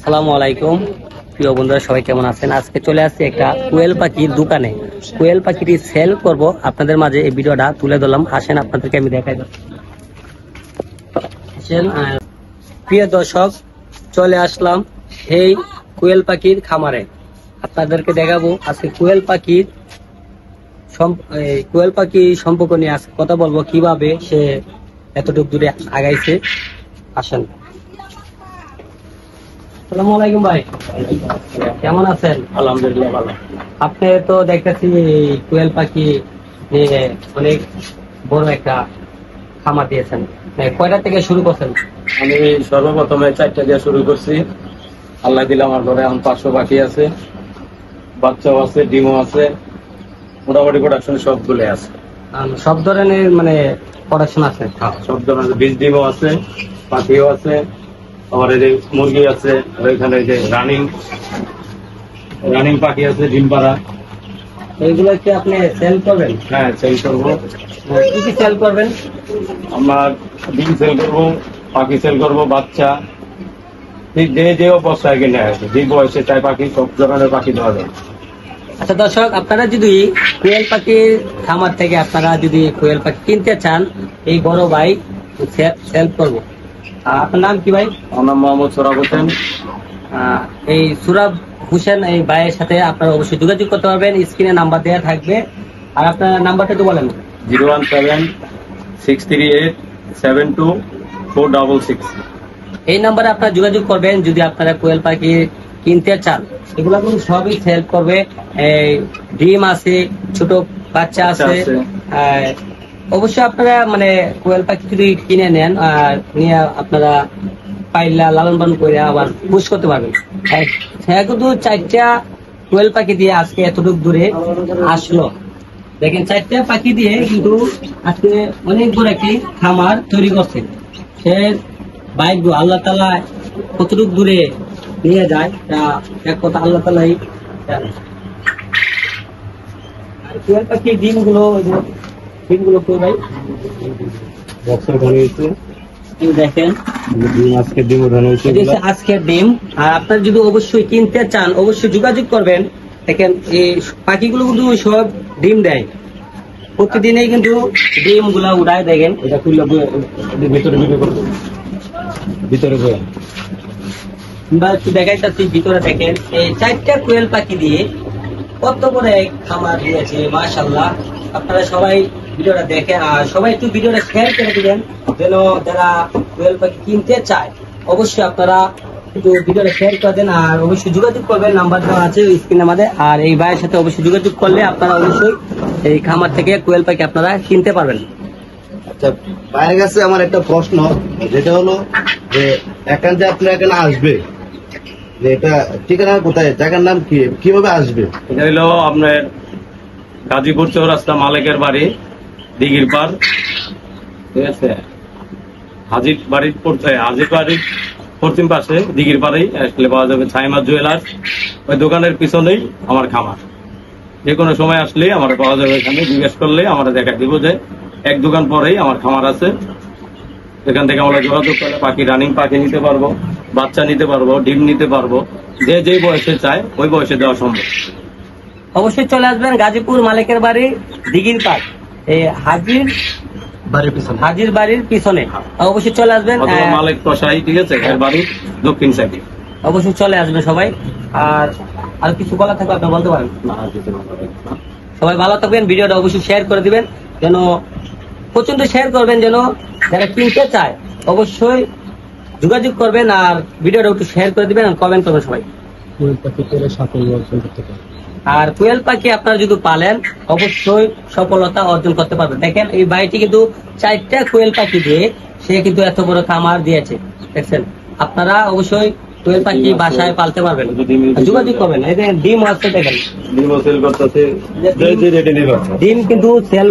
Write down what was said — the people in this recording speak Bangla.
আসসালামু আলাইকুম প্রিয় বন্ধুরা, সবাই কেমন আছেন? আজকে চলে আসছি একটা কোয়েল পাখির দোকানে। কোয়েল পাখিটি সেল করব, আপনাদের মাঝে এই ভিডিওটা তুলে ধরলাম। আসেন আপনাদেরকে আমি দেখাই দেব। প্রিয় দর্শক, চলে আসলাম এই কোয়েল পাখির খামারে। আপনাদেরকে দেখাবো আজকে কোয়েল পাখি সম্পর্ক নিয়ে আজকে কথা বলবো, কিভাবে সে এতটুকু দূরে আগাইছে। আসেন। আসসালামু আলাইকুম ভাই, কেমন আছেন? আলহামদুলিল্লাহ ভালো। আপনি তো দেখতেছি কোয়েল পাখি নিয়ে অনেক বড় একটা খামার দিয়েছেন। কয়টা থেকে শুরু করছেন? আমি সর্বপ্রথমে 4টা দিয়ে শুরু করছি। আল্লাহ দিলে আমার ঘরে এখন 500 পাখি আছে, বাচ্চাও আছে, ডিমও আছে, মোটামুটি প্রোডাকশন সবগুলো আছে। সব ধরনের মানে প্রোডাকশন আছে? সব ধরনের বীজ ডিমও আছে, পাখিও আছে, আবার এই যে মুরগি আছে, আর এখানে যে রানিং পাখি আছে, ডিম পাড়া। এইগুলো কি আপনি সেল করবেন? হ্যাঁ, সেল করবো। কি কি সেল করবেন? আমার ডিম সেল করবো, পাখি সেল করবো, বাচ্চা, ঠিক যে অবস্থায় কিনে আছে, যে বয়সে চাই পাখি, সব ধরনের পাখি দেওয়া যায়। আচ্ছা দর্শক, আপনারা যদি কোয়েল পাখির খামার থেকে আপনারা যদি কোয়েল পাখি কিনতে চান, এই বড় ভাই সেল করবো। আপনার নাম কি ভাই? আমার নাম মোহাম্মদ সোরাব হোসেন। এই সুরাব হোসেন এই ভাইয়ের সাথে আপনারা অবশ্যই যোগাযোগ করতে পারবেন। স্ক্রিনে নাম্বার দেওয়া থাকবে। আর আপনার নাম্বারটা তো বলেন। 017-638-72466। এই নাম্বারে আপনারা যোগাযোগ করবেন যদি আপনারা কোয়েল পাখি কিনতে চান। এগুলো কিন্তু সবই সেল করবে। এই ডিম আছে, ছোট বাচ্চা আছে। অবশ্যই আপনারা মানে কোয়েল পাখি যদি কিনে নেন আর নিয়ে আপনারা পাইলা লালন পালন করে আবার পুষ করতে পারবেন। হ্যাঁ, কিন্তু 4টা কোয়েল পাখি দিয়ে আজকে এতটুকু দূরে আসলো। দেখেন, 4টা পাখি দিয়ে কিন্তু আজকে অনেক বড় একটি খামার তৈরি করছে। সে বাইক আল্লাহ তাআলা কতটুকু দূরে নিয়ে যায় তা এক কথা আল্লাহ তাআলাই জানে। আর কোয়েল পাখি ডিমগুলো কই ভাই? দেখেন, আজকে ডিম উঠানো হয়েছে। আজকের ডিম। আর আপনারা যদি অবশ্যই কিনতে চান অবশ্যই যোগাযোগ করবেন। দেখেন, এই পাখিগুলো কিন্তু সব ডিম দেয়, প্রতিদিনই কিন্তু ডিম গুলা উড়ায়। দেখেন, এটা খুললে ভিতরে আমরা একটু দেখাইতেছি ভিতরে। দেখেন, এই 4টা কোয়েল পাখি দিয়ে কত বড় এক খামার দিয়েছে, মাশাআল্লাহ। আপনারা সবাই ভিডিওটা দেখেন আর সবাই একটু ভিডিওটা শেয়ার করে দিবেন, যেন যারা কোয়েল পাখি কিনতে চায় অবশ্যই আপনারা একটু ভিডিওটা শেয়ার করে দেন। আর অবশ্যই যোগাযোগ করবেন, নাম্বার দেওয়া আছে স্ক্রিনের মধ্যে। আর এই ভাইয়ের সাথে অবশ্যই যোগাযোগ করলে আপনারা অবশ্যই এই খামার থেকে কোয়েল পাখি আপনারা কিনতে পারবেন। আচ্ছা, ভাইয়ের কাছে আমার একটা প্রশ্ন, যেটা হলো যে এখান থেকে আপনি এখানে আসবে, যে এটা ঠিকানা কোথায়, জায়গার নাম কি, কিভাবে আসবে? এটা হলো আপনার গাজীপুর চৌরাস্তা, মালিকের বাড়ি, দিঘির পার। ঠিক আছে, হাজির বাড়ির পশ্চিম পাশে দিঘির পাড়েই আসলে পাওয়া যাবে ছাইমা জুয়েলার্স। ওই দোকানের পিছনেই আমার খামার। যে কোনো সময় আসলে আমার পাওয়া যাবে। এখানে জিজ্ঞেস করলে আমরা দেখা দিব যে এক দোকান পরেই আমার খামার আছে। এখান থেকে আমরা যোগাযোগ করলে রানিং পাখি নিতে পারবো, বাচ্চা নিতে পারবো, ডিম নিতে পারবো। যে বয়সে চায় ওই বয়সে দেওয়া সম্ভব। অবশ্যই চলে আসবেন গাজীপুর মালিকের বাড়ি, দিঘির পাড়, এই হাজির বাড়ির পিছনে। অবশ্যই চলে আসবেন। মালিক কষাই, ঠিক আছে, এর বাড়ি দক্ষিণ সাইডে। অবশ্যই চলে আসবেন সবাই। আর কিছু বলা থাকবে আপনি বলতে পারেন। সবাই ভালো থাকবেন, ভিডিওটা অবশ্যই শেয়ার করে দিবেন, যেন প্রচন্ড শেয়ার করবেন, যেন যারা কিনতে চায় অবশ্যই যোগাযোগ করবেন। আর ভিডিওটা একটু শেয়ার করে দিবেন আর কমেন্ট করবেন সবাই। আর কোয়েল পাখি আপনারা যদি পালেন অবশ্যই সফলতা অর্জন করতে পারবেন। দেখেন, এই ভাইটি কিন্তু 4টা কোয়েল পাখি দিয়ে সে কিন্তু এত বড় খামার দিয়েছে। দেখছেন, আপনারা অবশ্যই কোয়েল পাখি বাসায় পালতে পারবেন, যোগাযোগ করবেন। এই দেখেন, ডিম আছে, দেখেন ডিম সেল করতেছে, ডিম কিন্তু সেল